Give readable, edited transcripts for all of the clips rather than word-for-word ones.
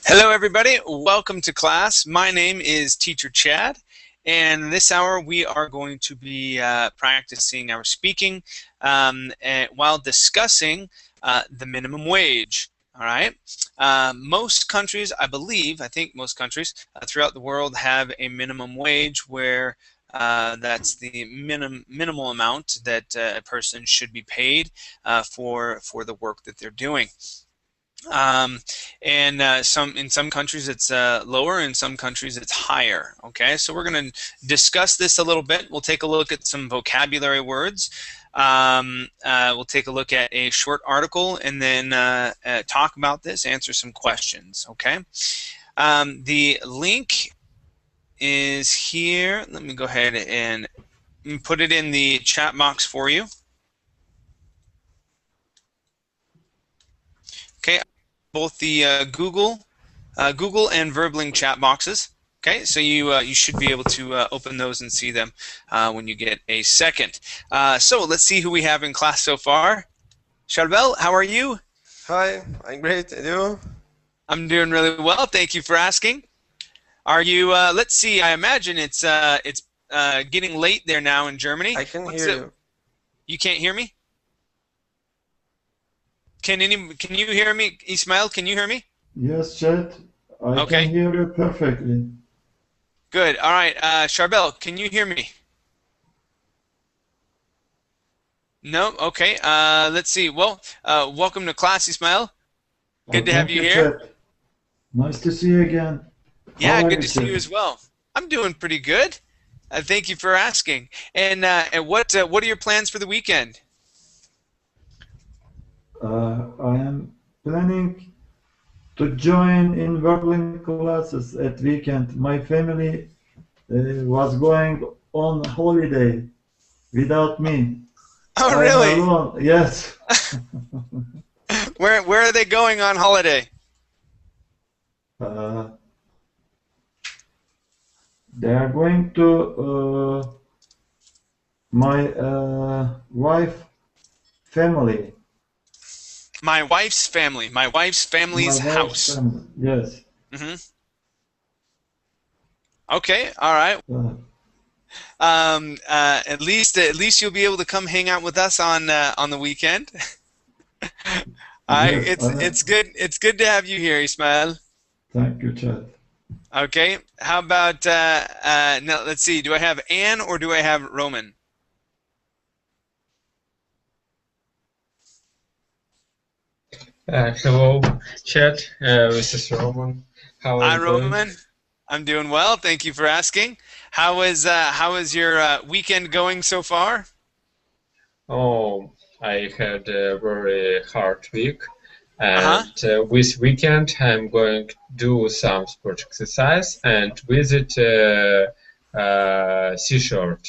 Hello everybody, welcome to class. My name is Teacher Chad, and this hour we are going to be practicing our speaking while discussing the minimum wage. All right. Most countries, I think most countries throughout the world have a minimum wage where that's the minimal amount that a person should be paid for the work that they're doing. In some countries it's lower, in some countries it's higher. Okay, so we're going to discuss this a little bit. We'll take a look at some vocabulary words. We'll take a look at a short article and then talk about this, answer some questions. Okay, the link is here. Let me go ahead and put it in the chat box for you. Okay, both the Google and Verbling chat boxes. Okay, so you should be able to open those and see them when you get a second. So let's see who we have in class so far. Charbel, how are you? Hi, I'm great. And you? I'm doing really well. Thank you for asking. Are you? Let's see. I imagine it's getting late there now in Germany. I can hear you. You can't hear me? Can you hear me, Ismail? Can you hear me? Yes, Chad. I can hear you perfectly. Good. All right. Charbel, can you hear me? No? Okay. Let's see. Well, welcome to class, Ismail. Good to have you here. Chad. Nice to see you again. Yeah, good to see you as well. I'm doing pretty good. Thank you for asking. And what are your plans for the weekend? I am planning to join in Verbling classes at weekend. My family was going on holiday without me. Oh, really? I'm alone. Yes. Where are they going on holiday? They are going to my wife's family. My wife's family. My wife's family's house. Family. Yes. Mm-hmm. Okay. All right. At least you'll be able to come hang out with us on the weekend. It's good to have you here, Ismail. Thank you, Chad. Okay. How about now? Let's see. Do I have Anne or do I have Roman? Hello, Chad. This is Roman. How are you doing? Roman. I'm doing well. Thank you for asking. How is your weekend going so far? Oh, I had a very hard week, and this weekend I'm going to do some sport exercise and visit seashore.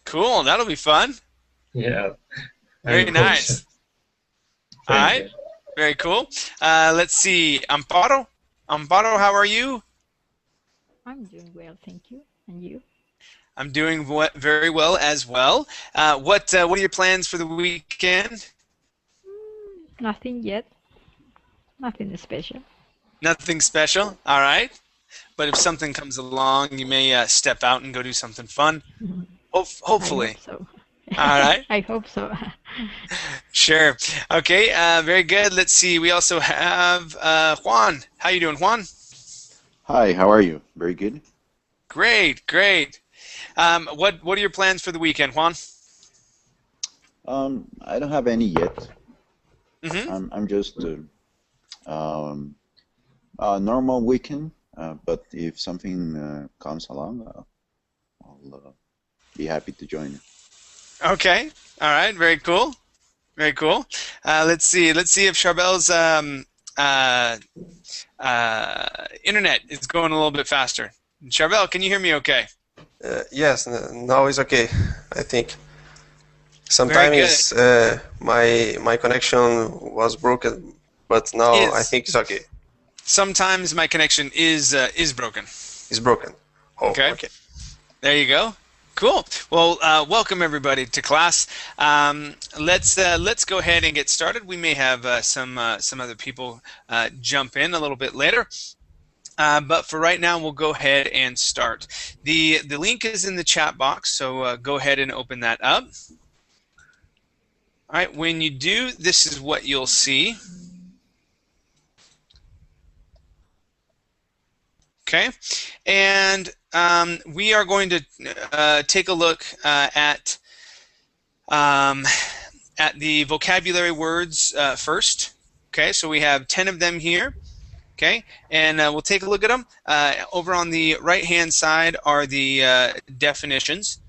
Cool. That'll be fun. Yeah. Very nice. All right. Very cool. Let's see. Amparo, how are you? I'm doing well, thank you. And you? I'm doing very well as well. What are your plans for the weekend? Nothing yet. Nothing special. Nothing special. All right. But if something comes along, you may step out and go do something fun. Hopefully. I hope so. All right. I hope so. Sure. Okay. Very good. Let's see. We also have Juan. How you doing, Juan? Hi. How are you? Very good. Great. Great. What are your plans for the weekend, Juan? I don't have any yet. Mm-hmm. I'm just a normal weekend. But if something comes along, I'll be happy to join. Okay. All right. Very cool. Very cool. Let's see. Let's see if Charbel's internet is going a little bit faster. Charbel, can you hear me okay? Yes. Now it's okay, I think. Sometimes my connection was broken, but now I think it's okay. Sometimes my connection is broken. It's broken. Oh, okay. There you go. Cool. Well, welcome everybody to class. Let's go ahead and get started. We may have some other people jump in a little bit later. But for right now, we'll go ahead and start. The link is in the chat box, so go ahead and open that up. All right, when you do, this is what you'll see. Okay, and we are going to take a look at the vocabulary words first. Okay, so we have 10 of them here. Okay, and we'll take a look at them. Over on the right-hand side are the definitions.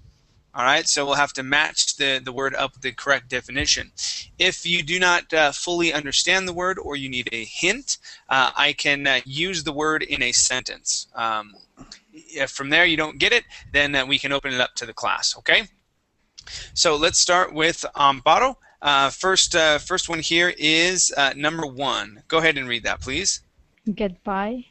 All right, so we'll have to match the word up with the correct definition. If you do not fully understand the word or you need a hint, I can use the word in a sentence. If from there you don't get it, then we can open it up to the class, okay? So let's start with Amparo. First one here is number 1. Go ahead and read that, please. Get by.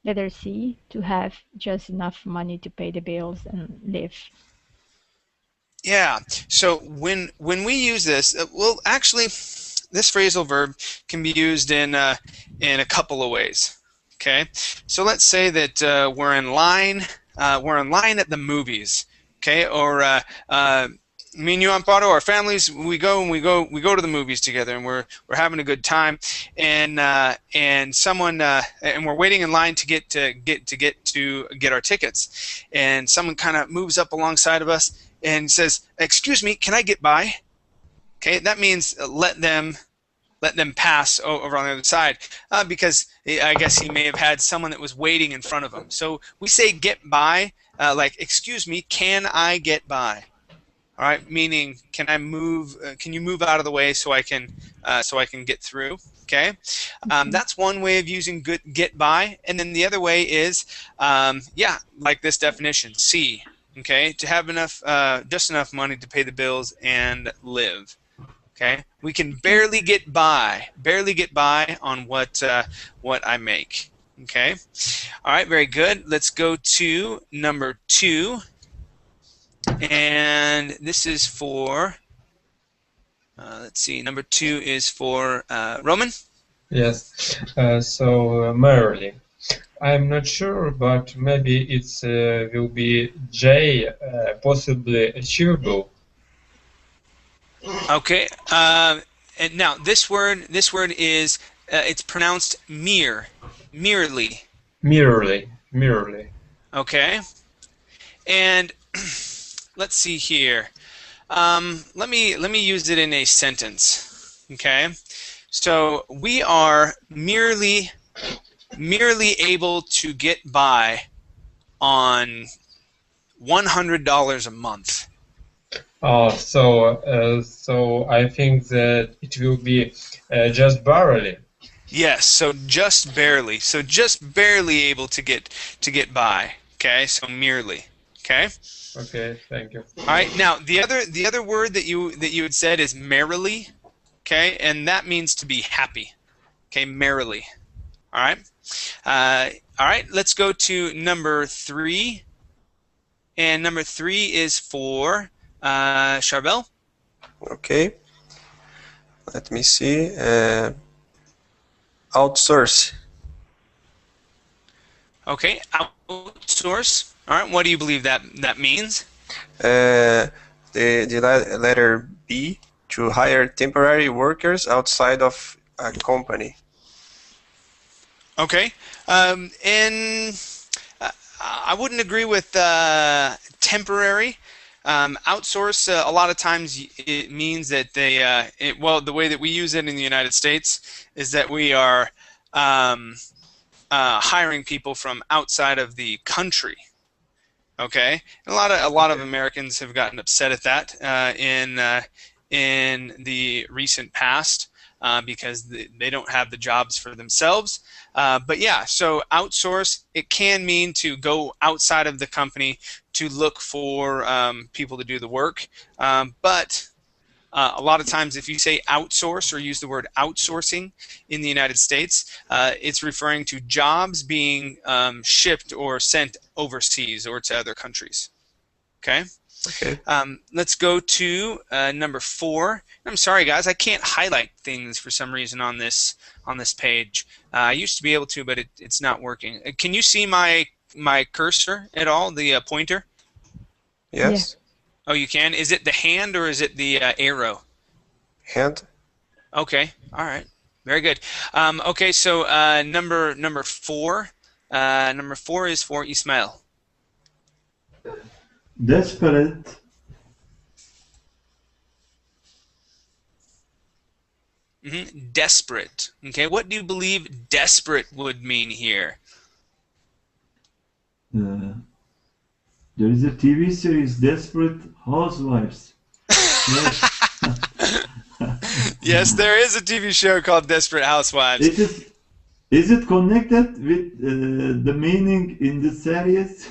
Letter C, to have just enough money to pay the bills and live. Yeah, so when we use this, well, actually, this phrasal verb can be used in a couple of ways. Okay, so let's say that we're in line at the movies. Okay, or me and you, Amparo, our families, we go to the movies together, and we're having a good time, and someone and we're waiting in line to get our tickets, and someone kind of moves up alongside of us and says, "Excuse me, can I get by?" Okay, that means let them pass over on the other side, because I guess he may have had someone that was waiting in front of him. So we say get by, like, "Excuse me, can I get by?" All right, meaning, can I move? Can you move out of the way so I can get through? Okay, that's one way of using get by, and then the other way is, yeah, like this definition, C. Okay, to have enough, just enough money to pay the bills and live. Okay, we can barely get by on what I make. Okay, all right, very good. Let's go to number 2. And this is for, let's see, number 2 is for Roman? Yes, so merely. I'm not sure, but maybe it will be J, possibly achievable. Okay, and now this word is, it's pronounced merely. Merely. Okay, and let's see here. Let me use it in a sentence. Okay, so we are merely able to get by on $100 a month. Oh, so I think that it will be just barely. Yes, so just barely. So just barely able to get by. Okay, so merely. Okay. Okay, thank you. All right. Now the other word that you had said is merrily. Okay, and that means to be happy. Okay, merrily. All right. All right. Let's go to number 3. And number 3 is for Charbel. Okay. Let me see. Outsource. Okay, outsource. All right. What do you believe that means? The letter B, to hire temporary workers outside of a company. Okay, and I wouldn't agree with temporary. Outsource, a lot of times it means that they, well, the way that we use it in the United States is that we are hiring people from outside of the country. Okay, a lot of Americans have gotten upset at that in the recent past because they don't have the jobs for themselves. But yeah, so outsource, it can mean to go outside of the company to look for people to do the work. But A lot of times if you say outsource or use the word outsourcing in the United States, it's referring to jobs being shipped or sent overseas or to other countries. Okay? Okay. Let's go to number 4. I'm sorry, guys, I can't highlight things for some reason on this page. I used to be able to, but it's not working. Can you see my cursor at all, the pointer? Yes. Oh, you can? Is it the hand or is it the arrow? Hand. Okay. All right. Very good. Okay, so number 4. Number 4 is for Ismail. Desperate. Desperate. Okay, what do you believe desperate would mean here? There is a TV series, Desperate Housewives. Yes. Yes, there is a TV show called Desperate Housewives. Is it connected with the meaning in the series?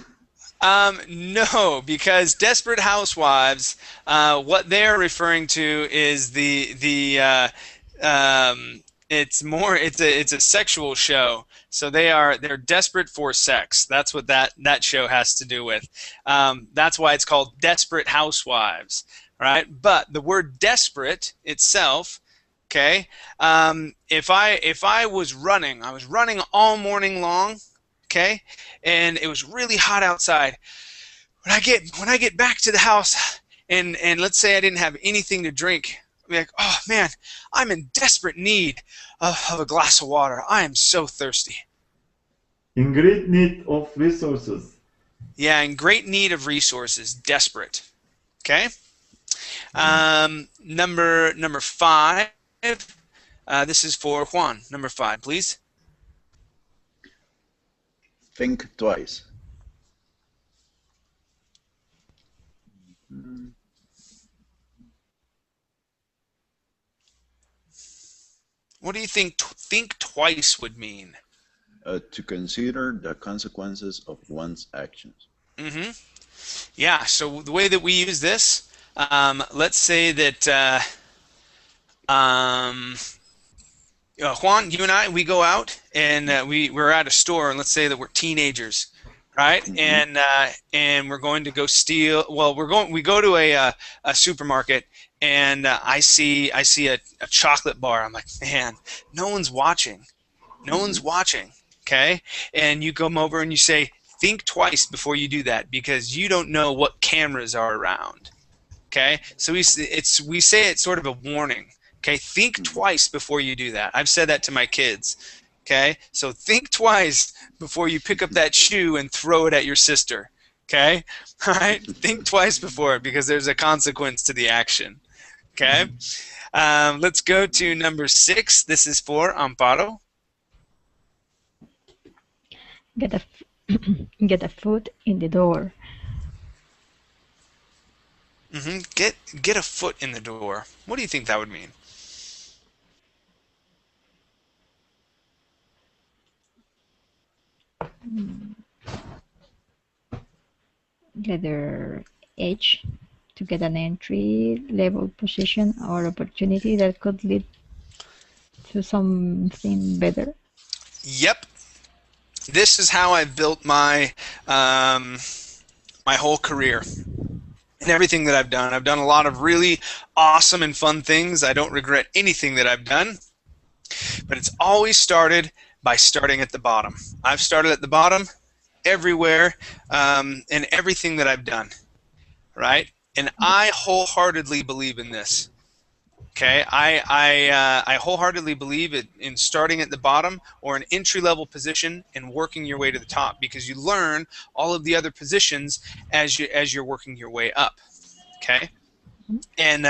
No, because Desperate Housewives, what they're referring to is it's a sexual show. So they're desperate for sex. That's what that show has to do with. That's why it's called Desperate Housewives, right? But the word desperate itself, okay? If I was running, I was running all morning long, okay, and it was really hot outside. When I get back to the house, and let's say I didn't have anything to drink, I'd be like, oh man, I'm in desperate need of a glass of water. I am so thirsty. In great need of resources. Yeah, in great need of resources, desperate. Okay. Number 5. This is for Juan. Number 5, please. Think twice. What do you think think twice would mean? To consider the consequences of one's actions. Yeah, so the way that we use this, let's say that Juan, you and I, we go out and we're at a store, and let's say that we're teenagers, right? And we're going to go steal. Well, we go to a supermarket, and I see a chocolate bar. I'm like, man, no one's watching. No one's watching. Okay, and you come over and you say, think twice before you do that, because you don't know what cameras are around. Okay, so we say it's sort of a warning. Okay, think twice before you do that. I've said that to my kids. Okay, so think twice before you pick up that shoe and throw it at your sister. Okay, all right, think twice before, because there's a consequence to the action. Okay, let's go to number 6. This is for Amparo. Get a foot in the door. Get a foot in the door. What do you think that would mean? Letter H, to get an entry level position or opportunity that could lead to something better. Yep. This is how I've built my my whole career and everything that I've done. I've done a lot of really awesome and fun things. I don't regret anything that I've done, but it's always started by starting at the bottom. I've started at the bottom everywhere in everything that I've done, right? And I wholeheartedly believe in this. Okay, I wholeheartedly believe in starting at the bottom or an entry-level position and working your way to the top, because you learn all of the other positions as you're working your way up. Okay, and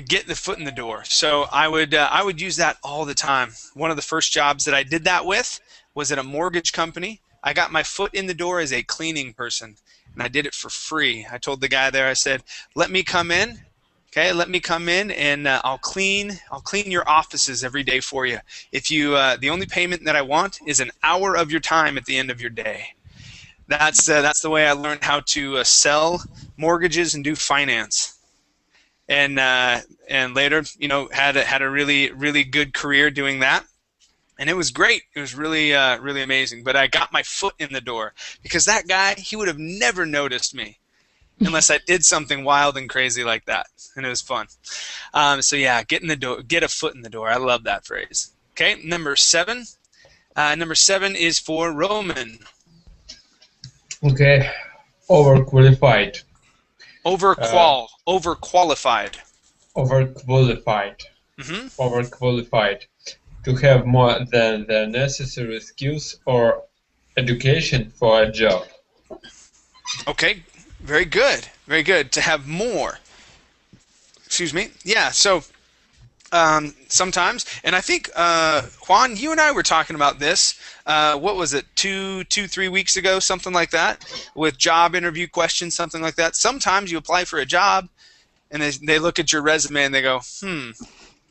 get the foot in the door. So I would use that all the time. One of the first jobs that I did that with was at a mortgage company. I got my foot in the door as a cleaning person, and I did it for free. I told the guy there, I said, let me come in. Okay, let me come in and I'll clean your offices every day for you. If you, the only payment that I want is an hour of your time at the end of your day. That's the way I learned how to sell mortgages and do finance. and later, you know, had a really good career doing that. And it was great. It was really really amazing. But I got my foot in the door because that guy, he would have never noticed me unless I did something wild and crazy like that, and it was fun. So yeah, get a foot in the door. I love that phrase. Okay, number 7. Number 7 is for Roman. Okay, overqualified. Overqualified. Overqualified. Mm-hmm. Overqualified. To have more than the necessary skills or education for a job. Okay, very good. Very good. To have more. Excuse me. Yeah, so sometimes, and I think, Juan, you and I were talking about this, what was it, 3 weeks ago, something like that, with job interview questions, something like that. Sometimes you apply for a job, and they look at your resume and they go,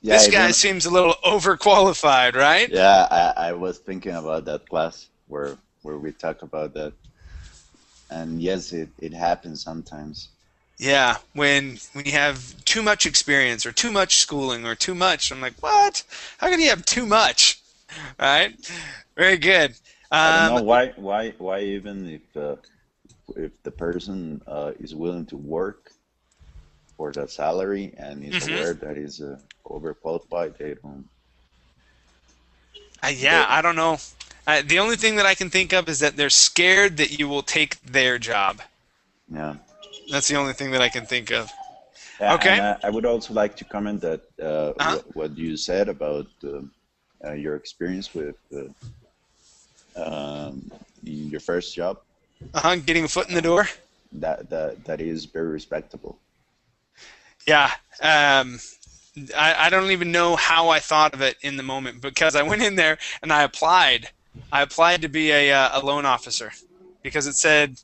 Yeah, this guy seems a little overqualified, right? Yeah, I was thinking about that class where we talk about that. And yes, it happens sometimes. Yeah, when you have too much experience or too much schooling or too much, I'm like, what? How can you have too much? Right? Very good. I don't know why even if the person is willing to work for that salary and is aware that is overqualified, they don't. Yeah, I don't know. The only thing that I can think of is that they're scared that you will take their job. Yeah. That's the only thing that I can think of. Yeah, Okay. And, I would also like to comment that what you said about your experience with your first job. Getting a foot in the door. That is very respectable. Yeah. I don't even know how I thought of it in the moment, because I went in there and I applied. I applied to be a loan officer because it said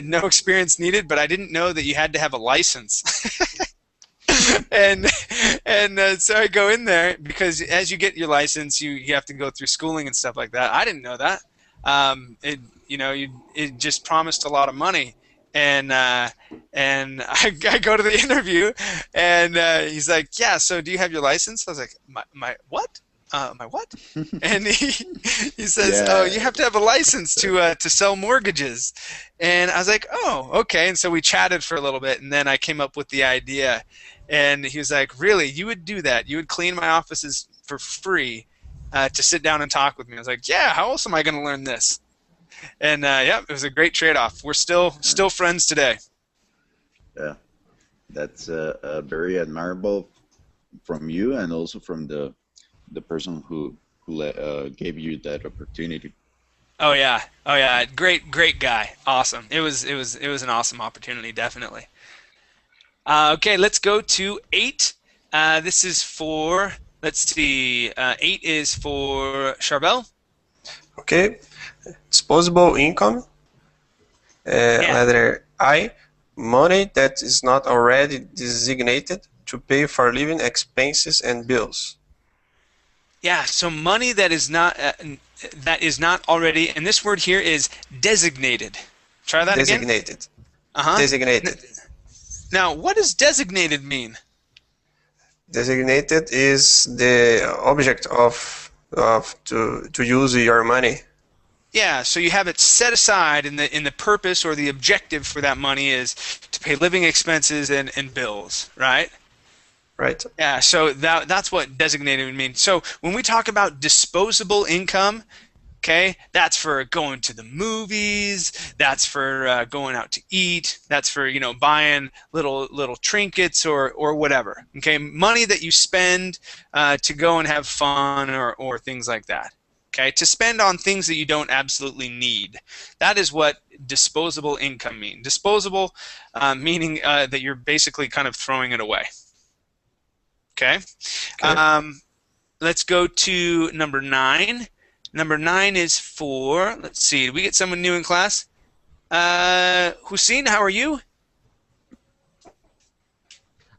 no experience needed, but I didn't know that you had to have a license. and so I go in there because as you get your license, you have to go through schooling and stuff like that. I didn't know that. It just promised a lot of money. And I go to the interview, and he's like, "Yeah, so do you have your license?" I was like, "My what? My what?" And he says, "Oh, you have to have a license to sell mortgages." And I was like, "Oh, okay." And so we chatted for a little bit, and then I came up with the idea. And he was like, "Really? You would do that? You would clean my offices for free to sit down and talk with me?" I was like, "Yeah. How else am I going to learn this?" And yeah, it was a great trade-off. We're still friends today. Yeah, that's very admirable from you, and also from the person who gave you that opportunity. Oh yeah, great guy, awesome. It was an awesome opportunity, definitely. Okay, let's go to 8. This is for, let's see, 8 is for Charbel. Okay. Disposable income. Letter I. Money that is not already designated to pay for living expenses and bills. Yeah, so money that is not already, and this word here is designated. Try that Designated. again. Designated. Now, what does designated mean? Designated is the object of to use your money. Yeah, so you have it set aside, and the purpose or the objective for that money is to pay living expenses and bills, right? Right. Yeah, so that's what designated would mean. So when we talk about disposable income, okay, that's for going to the movies, that's for going out to eat, that's for, buying little trinkets or whatever. Okay, money that you spend to go and have fun or things like that. Okay, to spend on things that you don't absolutely need. That is what disposable income means. Disposable meaning that you're basically kind of throwing it away. Okay. Let's go to number 9. Number 9 is for, let's see, did we get someone new in class? Hussein, how are you?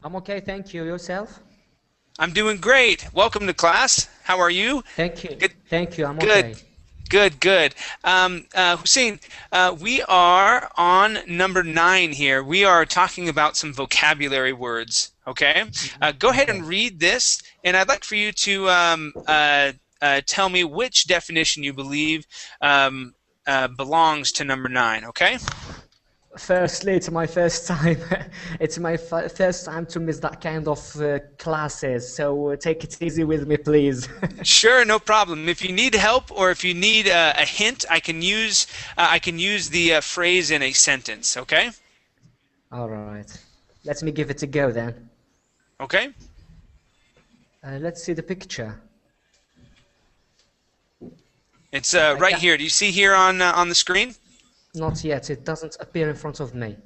I'm okay, thank you. Yourself? I'm doing great. Welcome to class. How are you? Thank you. Good. Thank you. I'm Good. okay. Good, good. Hussein, we are on number 9 here. We are talking about some vocabulary words, okay? Go ahead and read this, and I'd like for you to tell me which definition you believe belongs to number 9, okay? Firstly, it's my first time. It's my first time to miss that kind of classes. So take it easy with me, please. Sure, no problem. If you need help or if you need a hint, I can use the phrase in a sentence. Okay. All right. Let me give it a go then. Okay. Let's see the picture. It's right here. Do you see here on the screen? Not yet. It doesn't appear in front of me.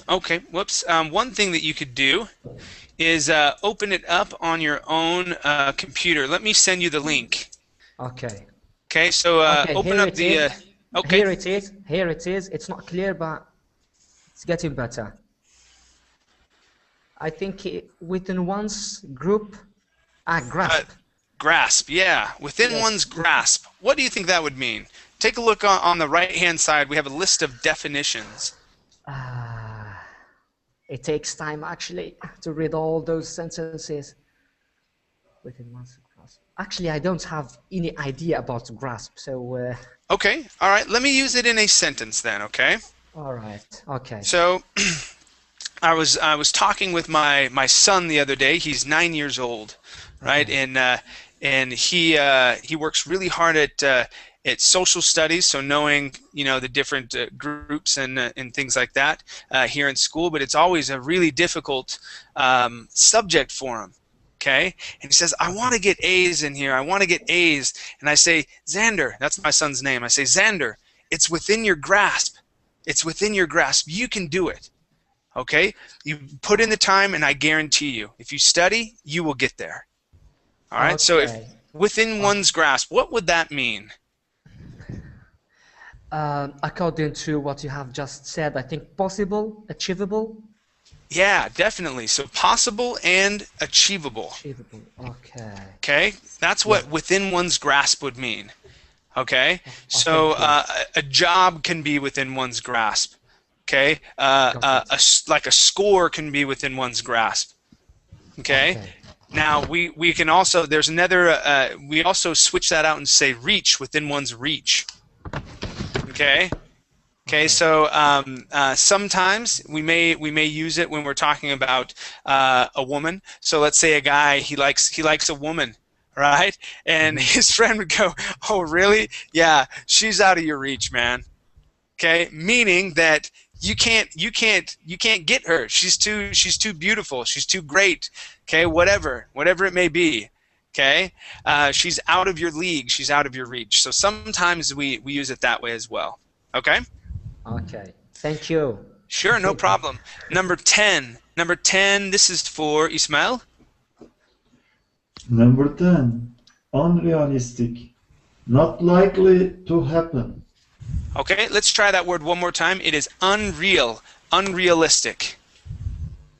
Okay. Whoops. One thing that you could do is open it up on your own computer. Let me send you the link. Okay. Okay. So open up the. Okay. Here it is. Here it is. It's not clear, but it's getting better. I think within one's group. Grasp. Grasp. Yeah. Within one's grasp. What do you think that would mean? Take a look on the right-hand side. We have a list of definitions. It takes time, actually, to read all those sentences. Within one's grasp. Actually, I don't have any idea about grasp, so... Okay, all right. Let me use it in a sentence then, okay? All right, okay. So, I was talking with my son the other day. He's 9 years old, right? And he works really hard at social studies, so knowing the different groups and things like that here in school, but it's always a really difficult subject for him. Okay, and he says, I want to get A's in here. I want to get A's. And I say, Xander, that's my son's name. I say, Xander, it's within your grasp. It's within your grasp. You can do it. Okay, you put in the time, and I guarantee you, if you study, you will get there. All right. So if within one's grasp, what would that mean? According to what you have just said, I think possible, achievable. Yeah, definitely. So possible and achievable. Achievable. Okay. Okay, that's what within one's grasp would mean. Okay, so a job can be within one's grasp. Okay, like a score can be within one's grasp. Okay. Now we can also there's another we also switch that out and say reach, within one's reach. Okay. Okay, so sometimes we may use it when we're talking about a woman. So let's say a guy he likes a woman, right? And his friend would go, "Oh, really? Yeah, she's out of your reach, man." Okay, meaning that you can't get her. She's too beautiful. She's too great. Okay, whatever it may be. Okay, she's out of your league. She's out of your reach. So sometimes we use it that way as well. Okay. Okay. Thank you. Sure, no problem. Number 10. Number 10. This is for Ismail. Number 10. Unrealistic. Not likely to happen. Okay, let's try that word one more time. It is unreal, unrealistic.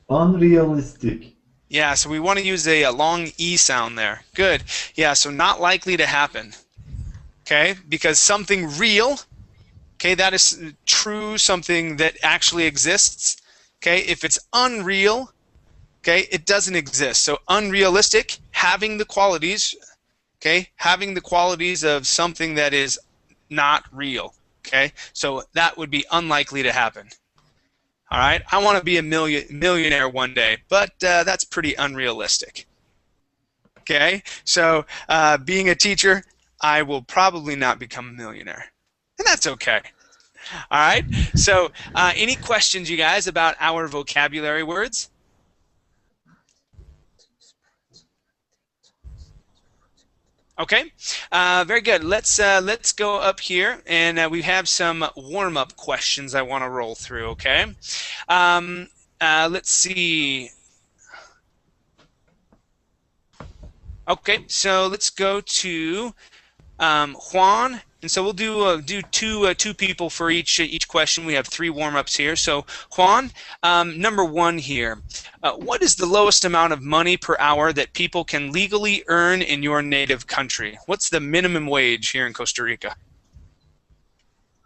Unrealistic. Yeah, so we want to use a long E sound there. Good. Yeah, so not likely to happen. Okay, because something real, okay, that is true, something that actually exists. Okay, if it's unreal, okay, it doesn't exist. So unrealistic, having the qualities, okay, having the qualities of something that is not real. Okay, so that would be unlikely to happen. All right, I want to be a millionaire one day, but that's pretty unrealistic. Okay, so being a teacher, I will probably not become a millionaire, and that's okay. All right, so any questions, you guys, about our vocabulary words? Okay, very good. Let's go up here, and we have some warm-up questions I want to roll through. Okay, let's see. Okay, so let's go to Juan And so we'll do two people for each question. We have 3 warm-ups here. So Juan, number 1 here. What is the lowest amount of money per hour that people can legally earn in your native country? What's the minimum wage here in Costa Rica?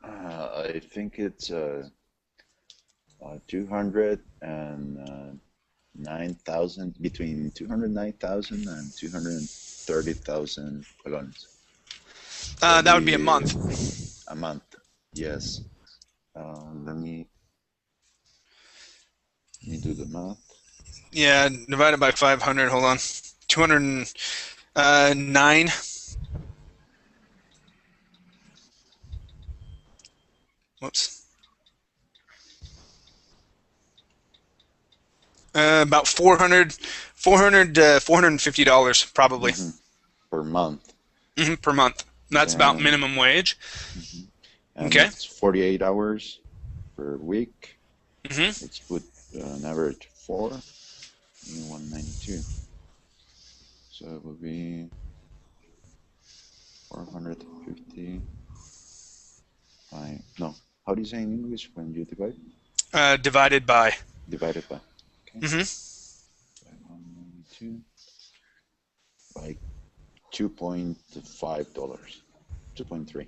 I think it's 209,000, between 209,000 and 230,000 colones. That would be a month. A month, yes. Let me do the math. Yeah, divided by 500. Hold on. 209. Whoops. About $450 probably. Per month. Per month. That's about minimum wage. And okay. It's 48 hours per week. Let's put an average 4 in 192. So it will be 450 by, no, how do you say in English when you divide? Divided by. Divided by. Okay. 192 by $2.5, 2.3.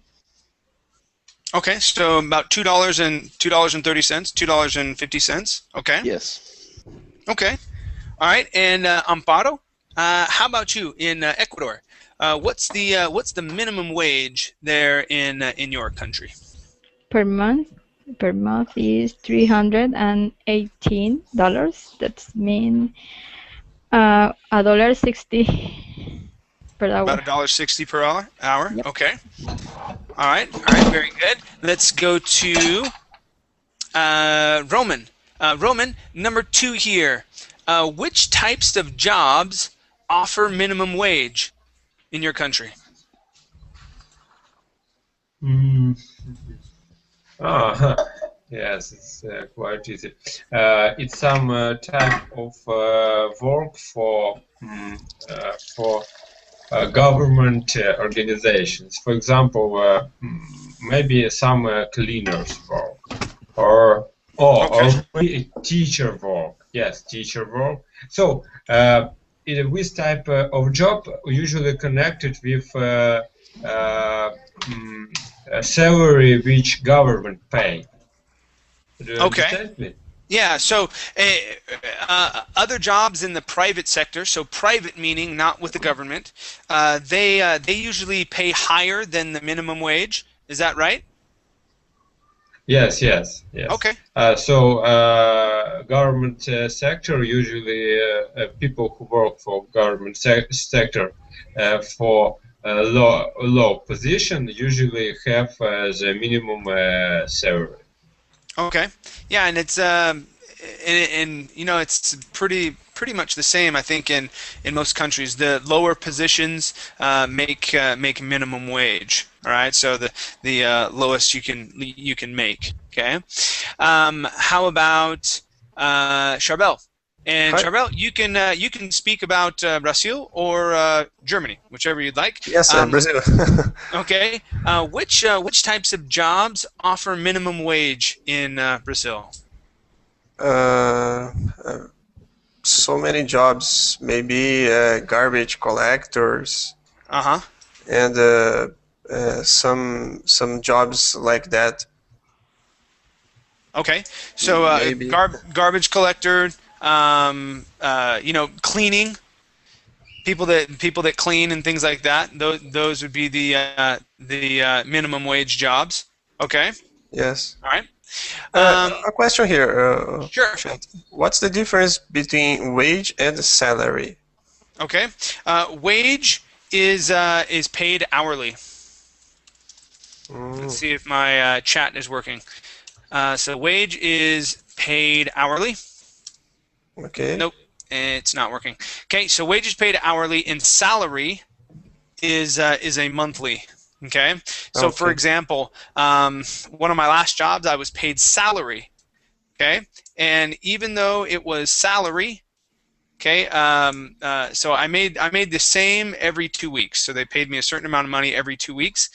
Okay, so about $2.30, $2.50. Okay. Yes. Okay. All right, and Amparo, how about you in Ecuador? What's the minimum wage there in your country? Per month is $318. That's mean $1.60 per hour. About $1.60 per hour. Yep. Okay. All right, very good. Let's go to Roman. Roman, number 2 here. Which types of jobs offer minimum wage in your country? Yes, it's quite easy. It's some type of work for government organizations. For example, maybe some cleaners work, or teacher work. Yes, teacher work. So this type of job usually connected with a salary which government pay. Do you understand me? Yeah, so other jobs in the private sector, so private meaning not with the government, they usually pay higher than the minimum wage. Is that right? Yes. Okay. So government sector, usually people who work for government sector for a low position usually have the minimum salary. Okay. Yeah, and it's and you know it's pretty much the same, I think, in most countries. The lower positions make minimum wage. All right, so the lowest you can make. Okay. How about Charbel? And Hi. Charbel, you can speak about Brazil or Germany, whichever you'd like. Yes, Brazil. Okay. Which types of jobs offer minimum wage in Brazil? So many jobs, maybe garbage collectors. And some jobs like that. Okay, so garbage collector, you know, cleaning, people that clean and things like that. Those would be the minimum wage jobs. Okay. Yes. All right. A question here. Sure. What's the difference between wage and salary? Okay. Wage is paid hourly. Let's see if my chat is working. So wage is paid hourly. Okay. Nope, it's not working. Okay, so wage is paid hourly, and salary is a monthly. Okay. So for example, one of my last jobs, I was paid salary. Okay, and even though it was salary, Okay, so I made the same every 2 weeks. So they paid me a certain amount of money every 2 weeks,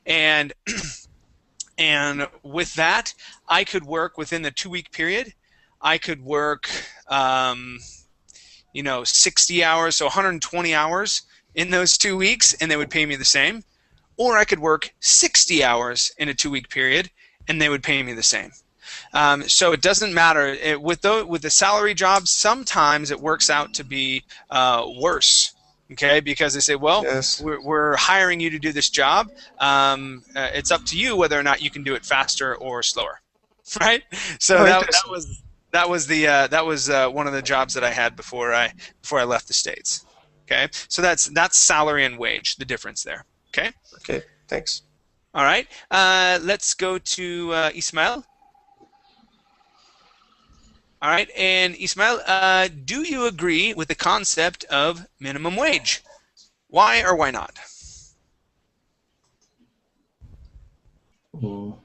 and and with that, I could work within the 2-week period. I could work, 60 hours, so 120 hours in those 2 weeks, and they would pay me the same. Or I could work 60 hours in a 2-week period, and they would pay me the same. So it doesn't matter. With the salary jobs, sometimes it works out to be worse. Okay, because they say, well, Yes. we're hiring you to do this job. It's up to you whether or not you can do it faster or slower, right? So Oh, that interesting. was one of the jobs that I had before I left the States. Okay, so that's salary and wage, the difference there. Okay. Okay, thanks. All right. Let's go to Ismail. All right, and Ismail, do you agree with the concept of minimum wage? Why or why not? Oh.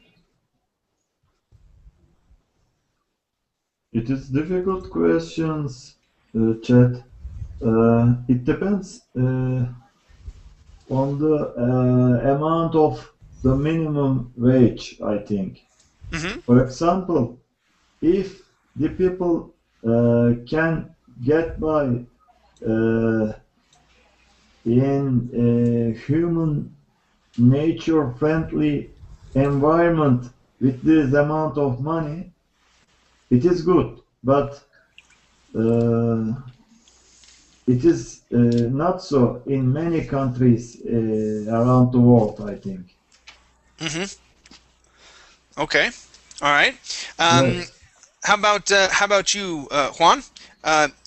It is difficult questions, Chad. It depends on the amount of the minimum wage, I think. Mm-hmm. For example, if the people can get by in a human nature friendly environment with this amount of money, it is good, but it is not so in many countries around the world, I think. Mm-hmm. Okay. All right. Yes. How about you, Juan?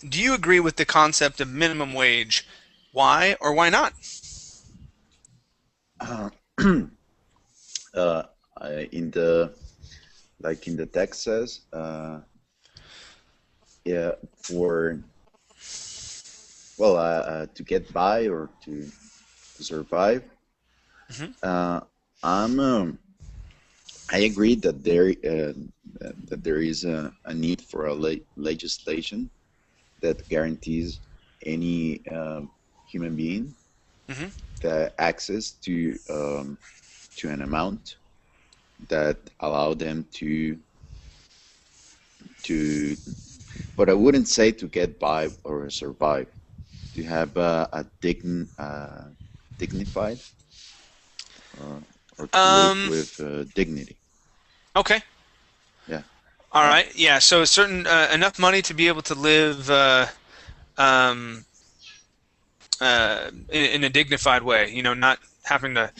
Do you agree with the concept of minimum wage? Why or why not? Uh, in the text says, yeah, for to get by or to survive. Mm-hmm. I agree that there is a need for a legislation that guarantees any human being Mm-hmm. the access to an amount that allow them to, but I wouldn't say to get by or survive, to have a dignified or to live with dignity. Okay. Yeah. All right. Yeah. So a certain enough money to be able to live in a dignified way. Not having to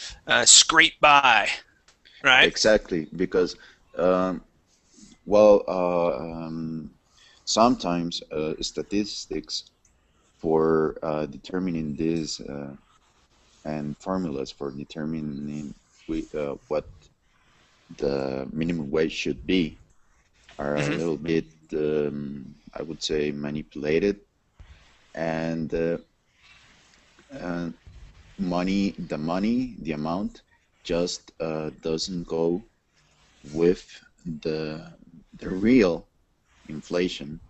scrape by. Right. Exactly, because sometimes statistics for determining this and formulas for determining what the minimum wage should be are a Mm-hmm. little bit, I would say, manipulated, and the amount just doesn't go with the real inflation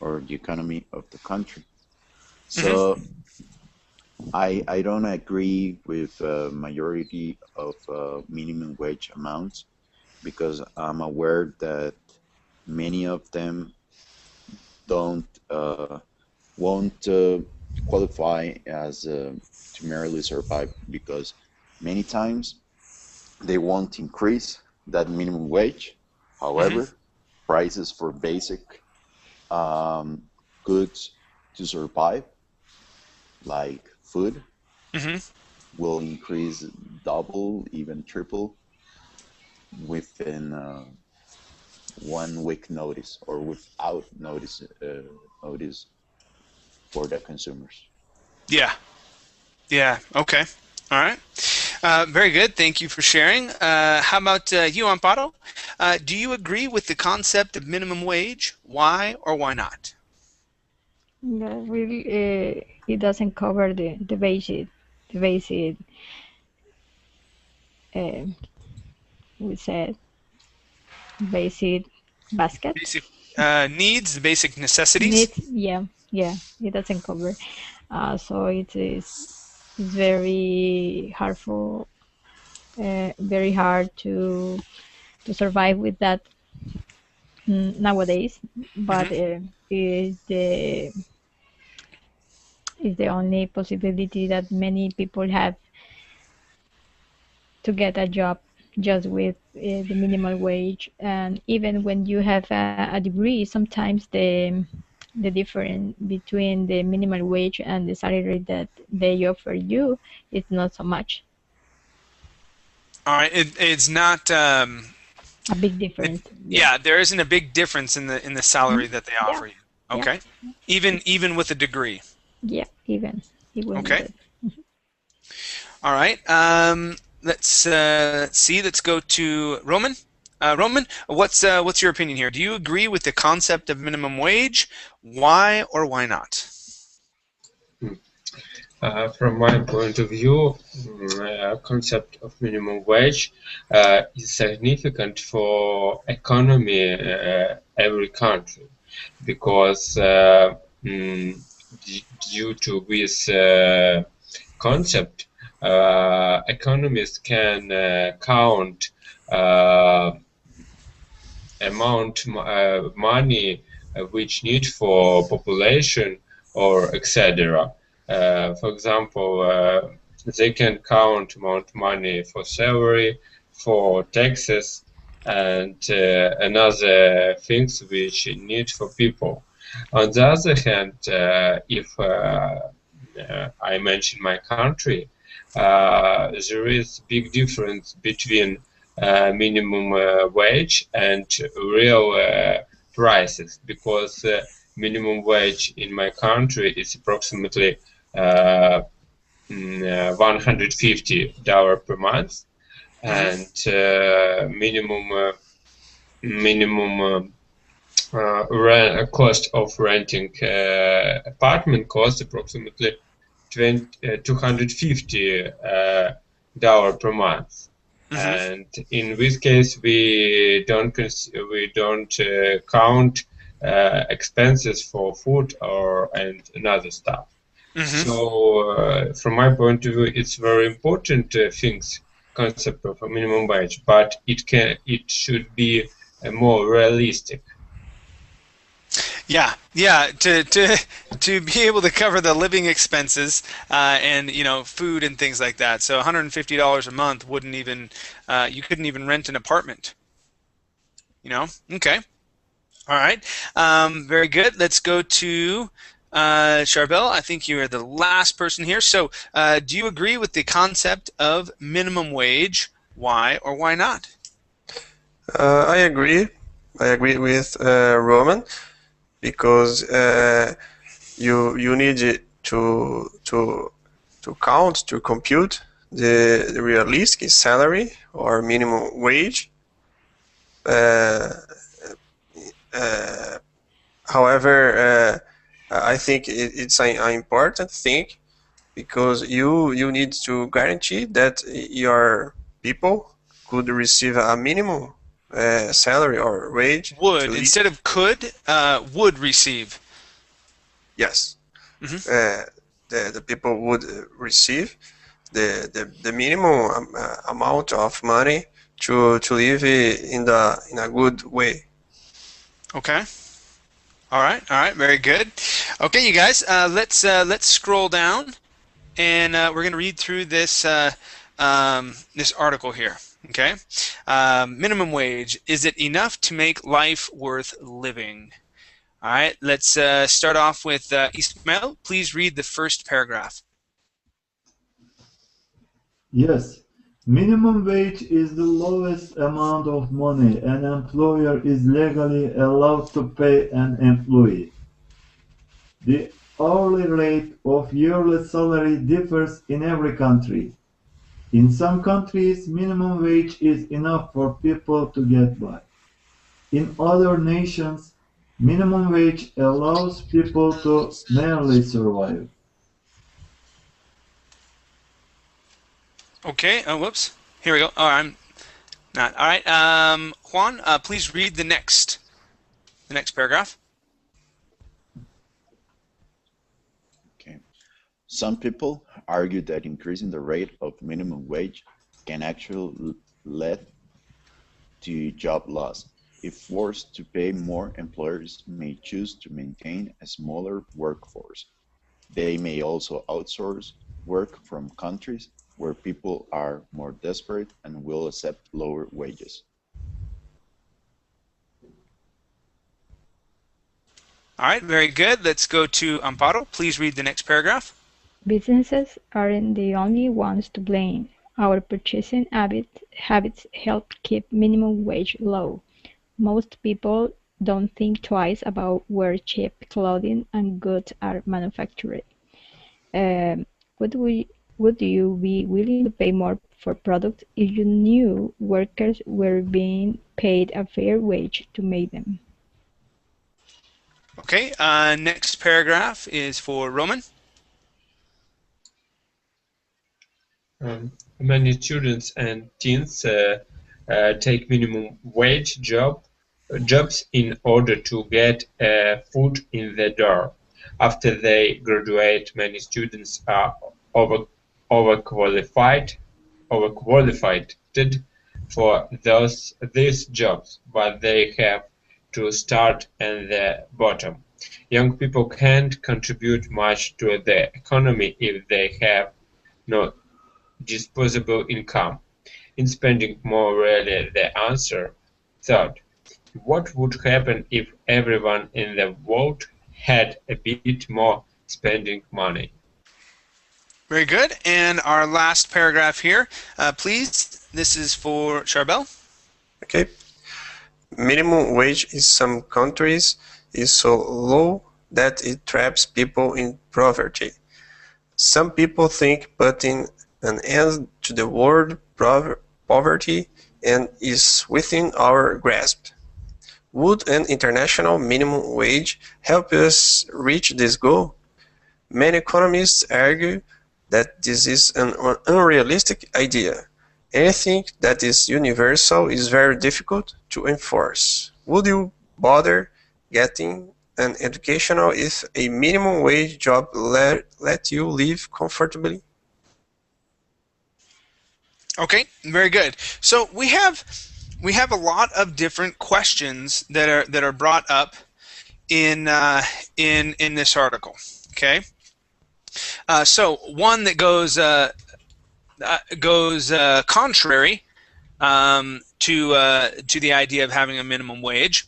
or the economy of the country. So I don't agree with majority of minimum wage amounts, because I'm aware that many of them don't won't qualify as to merely survive, because many times they won't increase that minimum wage. Mm-hmm. However, prices for basic goods to survive, like food, Mm-hmm. will increase double, even triple within 1 week notice, or without notice for the consumers. Yeah. Yeah. Okay. All right. Very good. Thank you for sharing. How about you, Amparo? Do you agree with the concept of minimum wage? Why or why not? Yeah, really, it doesn't cover the basic, uh, we said, basic basket Basic needs, basic necessities. needs. Yeah. Yeah, it doesn't cover. So it is very hard for very hard to survive with that nowadays. But is the only possibility that many people have to get a job just with the minimal wage. And even when you have a degree, sometimes the difference between the minimum wage and the salary that they offer you is not so much. All right, it's not. A big difference. Yeah, there isn't a big difference in the salary that they Yeah. offer you. Okay, even with a degree. Yeah, even with Okay. it. All right. Let's see. Let's go to Roman. Roman, what's your opinion here? Do you agree with the concept of minimum wage? Why or why not? From my point of view, concept of minimum wage is significant for economy every country because due to this concept, economists can count amount money which need for population or etc. For example, they can count amount money for salary, for taxes, and another things which need for people. On the other hand, if I mention my country, there is big difference between minimum wage and real prices because minimum wage in my country is approximately $150 per month, and minimum cost of renting apartment costs approximately $250 per month. And in this case, we don't count expenses for food and another stuff. So, from my point of view, it's very important concept of a minimum wage, but it should be more realistic. Yeah, to be able to cover the living expenses and food and things like that. So $150 a month wouldn't even you couldn't even rent an apartment. Okay, all right, very good. Let's go to Charbel. I think you are the last person here. So do you agree with the concept of minimum wage? Why or why not? I agree. I agree with Roman. Because you need to compute the realistic salary or minimum wage. However, I think it's an important thing because you need to guarantee that your people could receive a minimum salary or wage. Would instead of could, would receive. Yes, the people would receive the minimum amount of money to live in a good way. Okay. All right. Very good. Okay, you guys. Let's scroll down, and we're going to read through this this article here. Okay. Minimum wage. Is it enough to make life worth living? All right. Let's start off with Ismail. Please read the first paragraph. Yes. Minimum wage is the lowest amount of money an employer is legally allowed to pay an employee. The hourly rate of yearly salary differs in every country. In some countries, minimum wage is enough for people to get by. In other nations, minimum wage allows people to merely survive. Okay. Oh, whoops. Here we go. Oh, I'm not. All right. Juan, please read the next paragraph. Some people argue that increasing the rate of minimum wage can actually lead to job loss. If forced to pay more, employers may choose to maintain a smaller workforce. They may also outsource work from countries where people are more desperate and will accept lower wages. All right, very good. Let's go to Amparo. Please read the next paragraph. Businesses aren't the only ones to blame. Our purchasing habits help keep minimum wage low. Most people don't think twice about where cheap clothing and goods are manufactured. Would you be willing to pay more for products if you knew workers were being paid a fair wage to make them? Okay, next paragraph is for Roman. Many students and teens take minimum wage jobs in order to get food in the door. After they graduate, many students are overqualified for these jobs, but they have to start at the bottom. Young people can't contribute much to the economy if they have no disposable income. In spending more rarely the answer. Third, what would happen if everyone in the world had a bit more spending money? Very good. And our last paragraph here, please. This is for Charbel. Okay. Minimum wage in some countries is so low that it traps people in poverty. Some people think putting an end to the word poverty and is within our grasp. Would an international minimum wage help us reach this goal? Many economists argue that this is an unrealistic idea. Anything that is universal is very difficult to enforce. Would you bother getting an educational if a minimum wage job let you live comfortably? Okay, very good. So we have a lot of different questions that are brought up in this article. Okay, so one that goes contrary to the idea of having a minimum wage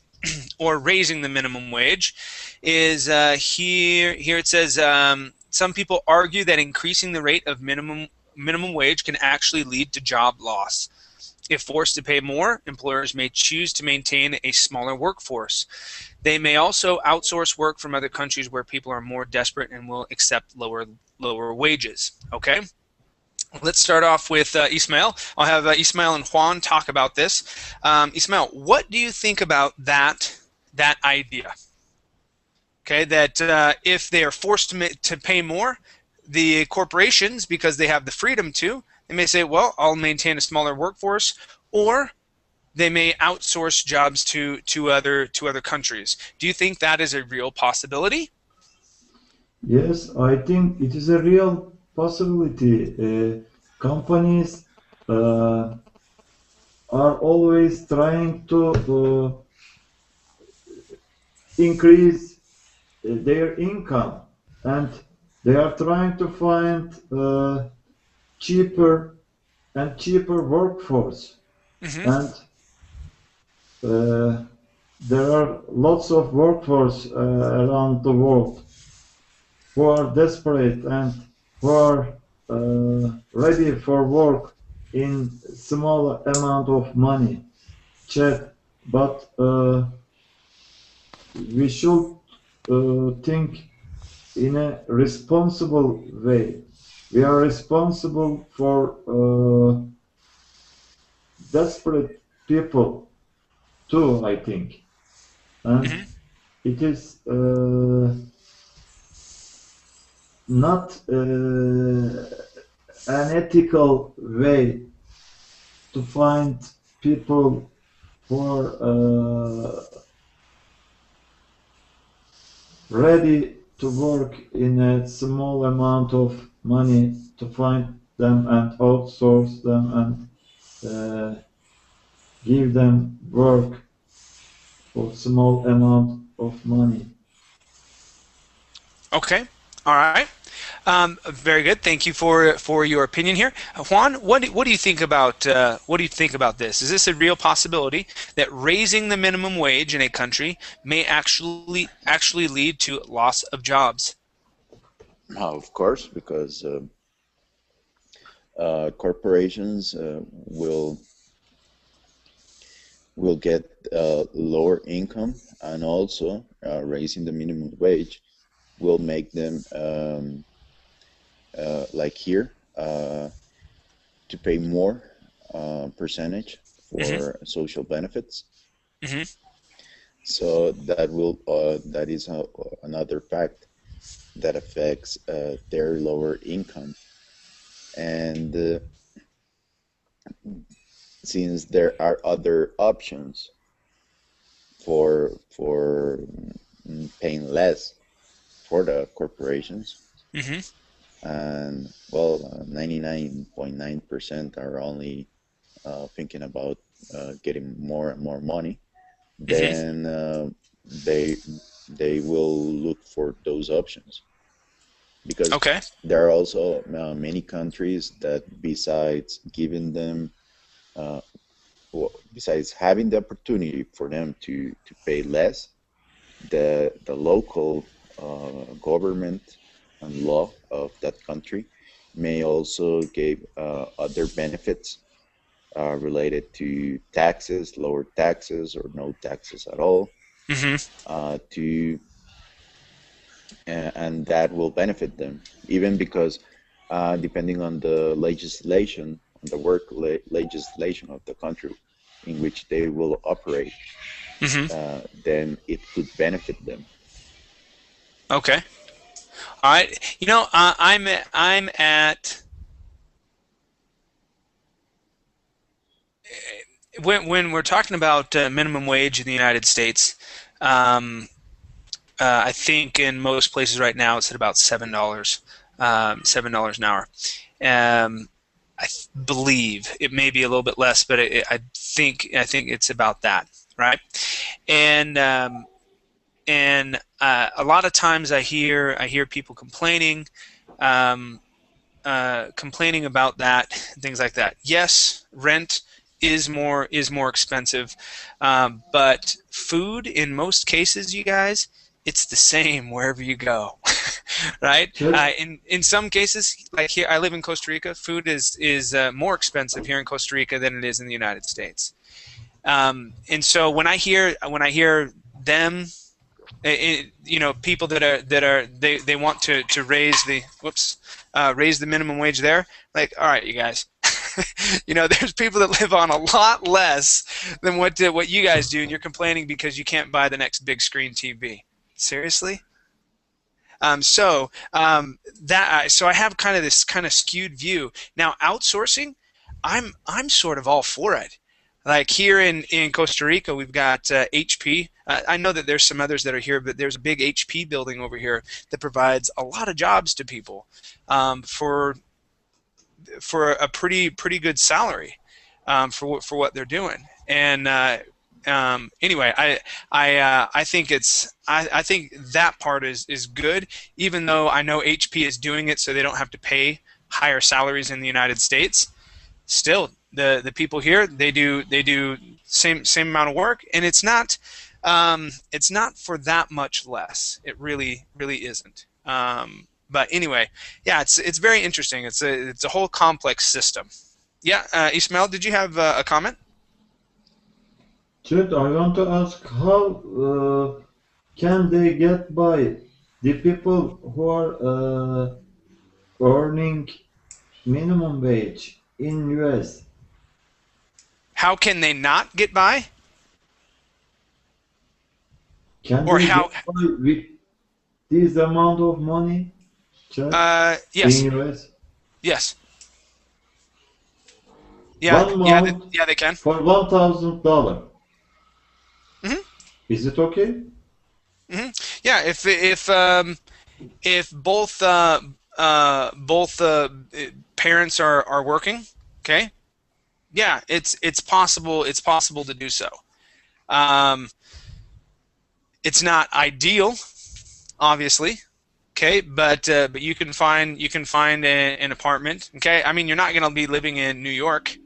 or raising the minimum wage is here it says some people argue that increasing the rate of minimum wage can actually lead to job loss. If forced to pay more, employers may choose to maintain a smaller workforce. They may also outsource work from other countries where people are more desperate and will accept lower wages. Okay? Let's start off with Ismael. I'll have Ismael and Juan talk about this. Ismael, what do you think about that idea? Okay, that if they are forced to pay more, the corporations, because they have the freedom to, they may say, well, I'll maintain a smaller workforce, or they may outsource jobs to other countries. Do you think that is a real possibility? Yes, I think it is a real possibility. Companies are always trying to increase their income, and they are trying to find cheaper and cheaper workforce. And there are lots of workforce around the world who are desperate and who are ready for work in small amount of money, check. But we should think in a responsible way. We are responsible for desperate people too, I think. And it is not an ethical way to find people who are ready to work in a small amount of money to find them and outsource them and give them work for small amount of money. Okay. All right. Very good. Thank you for your opinion here, Juan. What do you think about this? Is this a real possibility that raising the minimum wage in a country may actually lead to loss of jobs? Of course, because corporations will get lower income, and also raising the minimum wage will make them like here to pay more percentage for social benefits. Mm-hmm. So that is another fact that affects their lower income. And since there are other options for paying less for the corporations, Mm-hmm. and well, 99.9% are only thinking about getting more and more money, then they will look for those options, because Okay. there are also many countries that besides giving them besides having the opportunity for them to pay less, the local government and law of that country may also give other benefits related to taxes, lower taxes, or no taxes at all, to and that will benefit them, even because depending on the legislation, on the work legislation of the country in which they will operate, then it could benefit them. Okay. All right. You know, I'm at when we're talking about minimum wage in the United States. I think in most places right now it's at about $7, $7 an hour. I believe it may be a little bit less, but I think it's about that, right? And a lot of times I hear people complaining, complaining about that, things like that. Yes, rent is more expensive, but food in most cases, you guys, it's the same wherever you go, right? Sure. In some cases, like here, I live in Costa Rica. Food is more expensive here in Costa Rica than it is in the United States. And so when I hear them, you know, people they want to raise the minimum wage there, like, all right, you guys. You know, there's people that live on a lot less than what you guys do, and you're complaining because you can't buy the next big screen TV. Seriously? So I have kind of this kind of skewed view. Now, outsourcing, I'm sort of all for it. Like here in Costa Rica, we've got HP. I know that there's some others that are here, but there's a big HP building over here that provides a lot of jobs to people for a pretty good salary for what they're doing. And anyway, I think I think that part is good, even though I know HP is doing it so they don't have to pay higher salaries in the United States. Still, the people here, they do same amount of work, and it's not for that much less. It really isn't. But anyway, yeah, it's very interesting. It's a whole complex system. Yeah, Ismail, did you have a comment? Chad, I want to ask how can they get by? The people who are earning minimum wage in US, How can they not get by? can Or they how? get by with this amount of money, Chad, Yes, in US? yes, yeah, One yeah, month they can. for $1,000. Mhm. Is it okay? Yeah, if if both parents are working, okay, yeah, it's possible to do so. It's not ideal, obviously, okay, but you can find an apartment, okay. I mean, you're not going to be living in New York,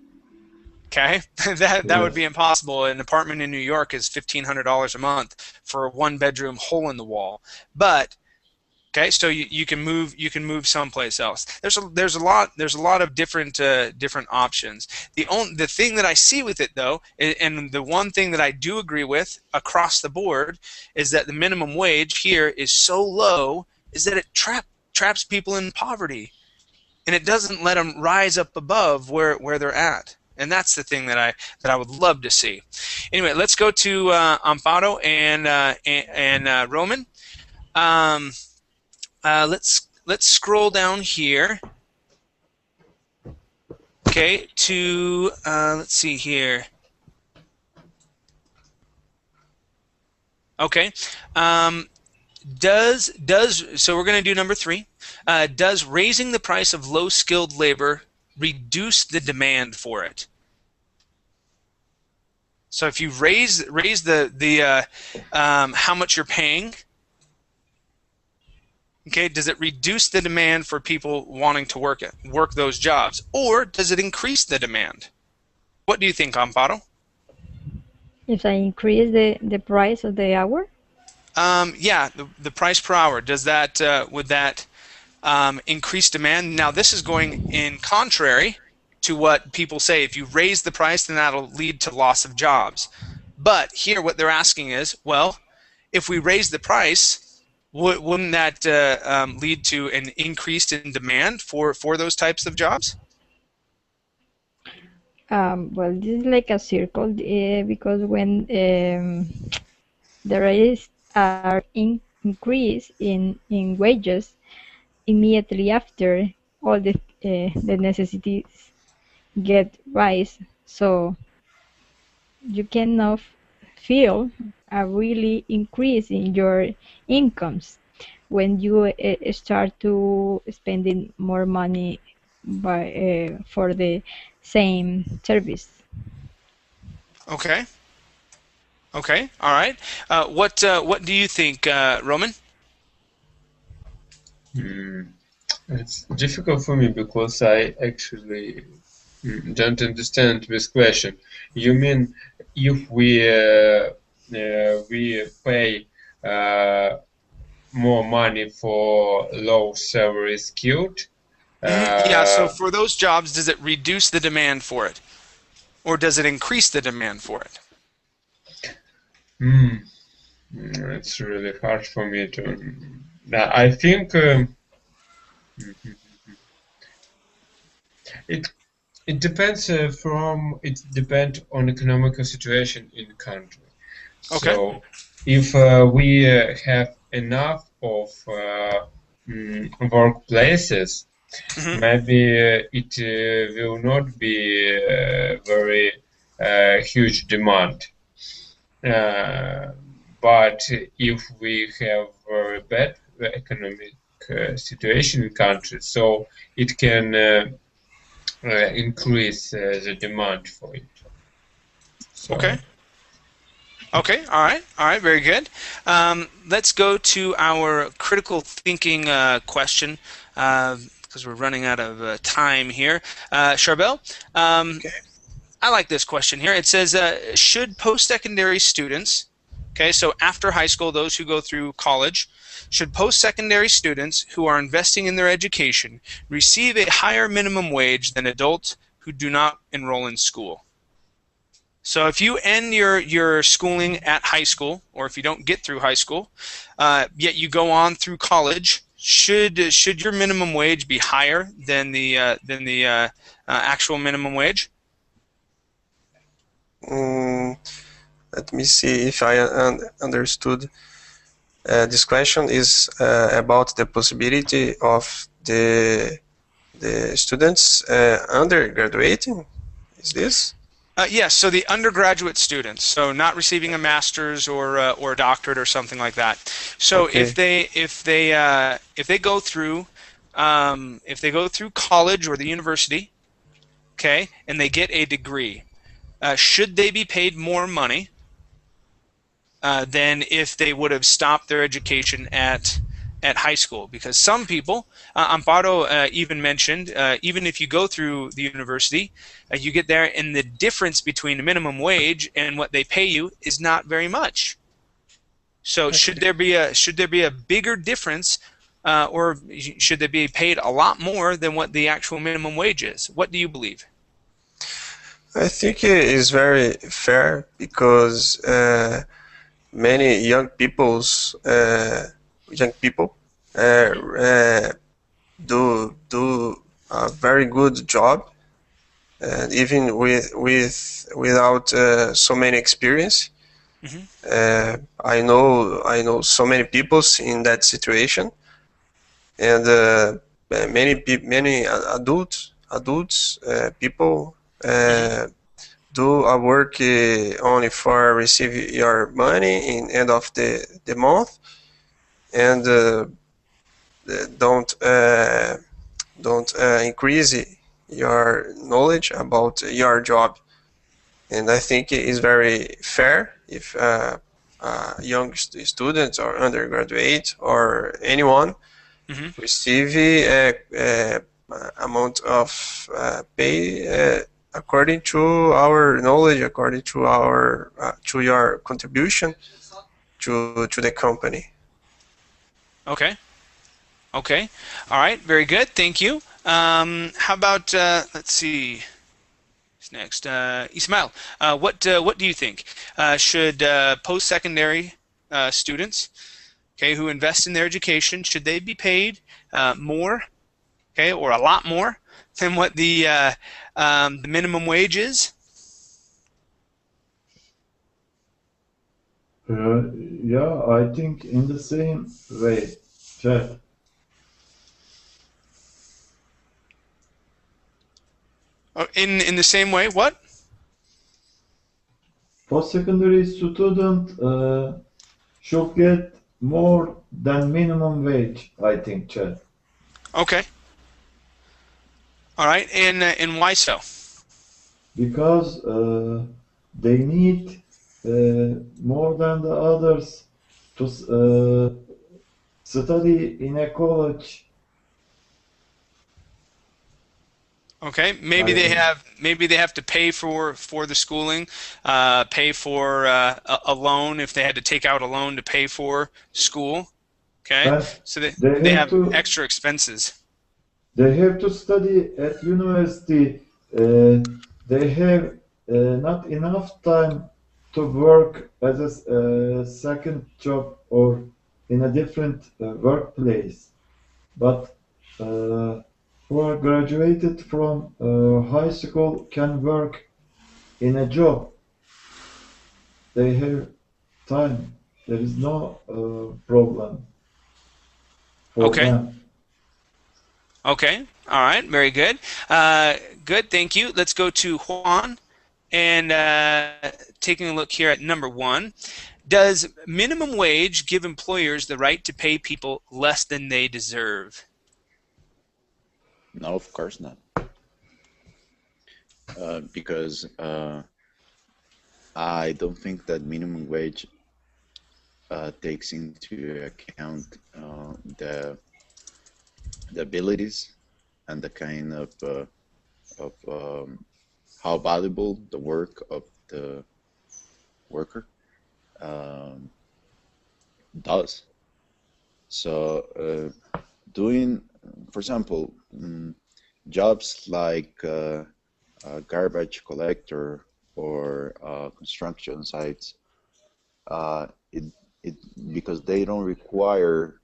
okay. that would be Yes. impossible. An apartment in New York is $1,500 a month for a one-bedroom hole in the wall, but okay, so you can move someplace else. There's a lot of different options. The thing that I see with it though, and the one thing that I do agree with across the board, is that the minimum wage here is so low, is that it traps people in poverty, and it doesn't let them rise up above where they're at. And that's the thing that I would love to see. Anyway, let's go to Amparo and Roman. Um, let's scroll down here. Okay, to let's see here. Okay, so we're going to do number 3. Does raising the price of low-skilled labor reduce the demand for it? So if you raise the how much you're paying, okay, does it reduce the demand for people wanting to work those jobs, or does it increase the demand? What do you think, Amparo? If I increase the price of the hour? Yeah, the price per hour. Does that would that increase demand? Now, this is going in contrary to what people say. If you raise the price, then that'll lead to loss of jobs. But here, what they're asking is, well, if we raise the price, wouldn't that lead to an increase in demand for those types of jobs? Well, this is like a circle because when there is an increase in wages, immediately after all the necessities get rise, so you cannot feel a really increase in your incomes when you start to spending more money for the same service. Okay. Okay. All right. What do you think, Roman? It's difficult for me because I actually don't understand this question. You mean if we pay more money for low salary skilled? Yeah, so for those jobs, does it reduce the demand for it? Or does it increase the demand for it? It's really hard for me to. I think it depends it depends on economical situation in the country. Okay. So if we have enough of workplaces, maybe it will not be very huge demand. But if we have very bad economic situation in country, so it can increase the demand for it. So. Okay. Okay. All right. Very good. Let's go to our critical thinking question because we're running out of time here. Charbel, Okay. I like this question here. It says, should post-secondary students, okay, so after high school, those who go through college, should post-secondary students who are investing in their education receive a higher minimum wage than adults who do not enroll in school? So if you end your schooling at high school, or if you don't get through high school, yet you go on through college, should your minimum wage be higher than the actual minimum wage? Let me see if I understood. This question is about the possibility of the students undergraduating. Is this? Yes, so the undergraduate students, so not receiving a master's or a doctorate or something like that. So Okay. if they go through college or the university, okay, and they get a degree, should they be paid more money than if they would have stopped their education at high school? Because some people, Amparo even mentioned, even if you go through the university, you get there, and the difference between the minimum wage and what they pay you is not very much. So should there be a bigger difference, or should they be paid a lot more than what the actual minimum wage is? What do you believe? I think it is very fair because many young people do a very good job, and even without so many experience. I know so many people in that situation, and many adults people do a work only for receive your money in end of the month, and don't increase your knowledge about your job. And I think it is very fair if young students or undergraduate or anyone receive a amount of pay according to our knowledge, according to our to your contribution to the company. Okay. Okay. All right. Very good. Thank you. How about let's see. Who's next? Ismail. What do you think? Should post-secondary students, okay, who invest in their education, should they be paid more, okay, or a lot more than what the minimum wage is? Yeah, I think in the same way, chat. Oh, in the same way, what? Post-secondary student should get more than minimum wage, I think, chat. Okay. All right. And why so? Because they need more than the others to study in a college. Okay, maybe I they think. have to pay for the schooling, pay for a loan if they had to take out a loan to pay for school. Okay, And so they they they have have to extra expenses. study at university. Uh, they have not enough time to work as a second job or in a different workplace. But who are graduated from high school can work in a job. They have time. There is no problem for Okay, them. okay, all right, very good. Good, thank you. Let's go to Juan and taking a look here at number one. Does minimum wage give employers the right to pay people less than they deserve? No, of course not. Because I don't think that minimum wage takes into account the abilities and the kind of how valuable the work of the worker does. So doing, for example, jobs like garbage collector or construction sites, it because they don't require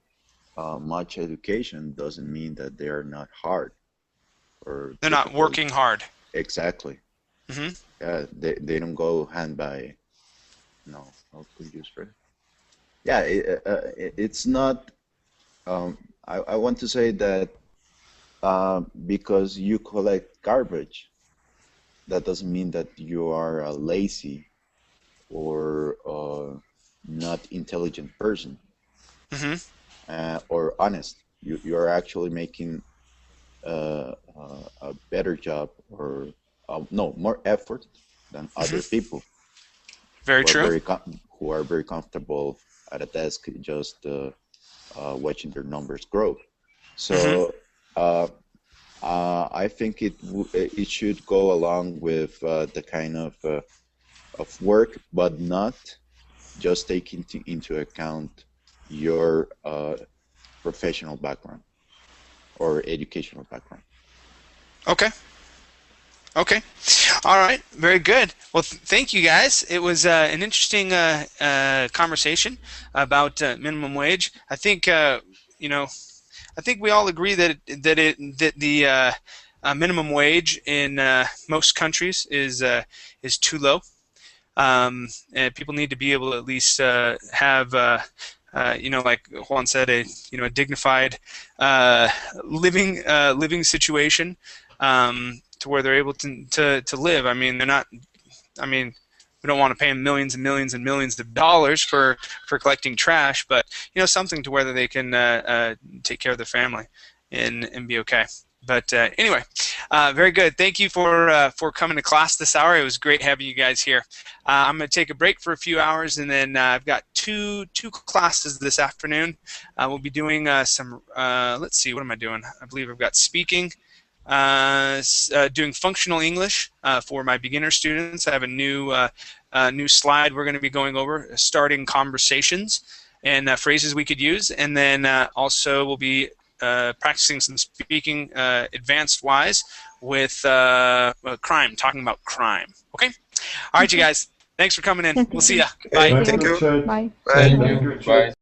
much education doesn't mean that they are not hard or They're not difficult. working hard. Exactly. Hmm. Yeah, they don't go hand by. No, how could you use for it? Yeah, it's not. I want to say that because you collect garbage that doesn't mean that you are lazy or not intelligent person or honest. You are actually making a better job or no more effort than other people. Very true. Who are very comfortable at a desk, just watching their numbers grow. So I think it should go along with the kind of work, but not just taking into account your professional background or educational background. Okay. Okay. All right. Very good. Well, thank you guys. It was an interesting conversation about minimum wage. I think you know, I think we all agree that the minimum wage in most countries is too low. And people need to be able to at least have like Juan said, a dignified living situation, to where they're able to live. I mean, they're not. I mean, we don't want to pay them millions and millions and millions of dollars for collecting trash, but something to where they can take care of their family and be okay. But anyway, very good. Thank you for coming to class this hour. It was great having you guys here. I'm going to take a break for a few hours, and then I've got two classes this afternoon. We'll be doing some. Let's see, what am I doing? I believe I've got speaking, doing functional English for my beginner students. I have a new slide we're going to be going over, starting conversations and phrases we could use, and then also we'll be practicing some speaking advanced-wise with crime, talking about crime. Okay? All right, you guys. Thanks for coming in. We'll see ya. Bye. Thank you. Bye. Bye. Thank you. Bye.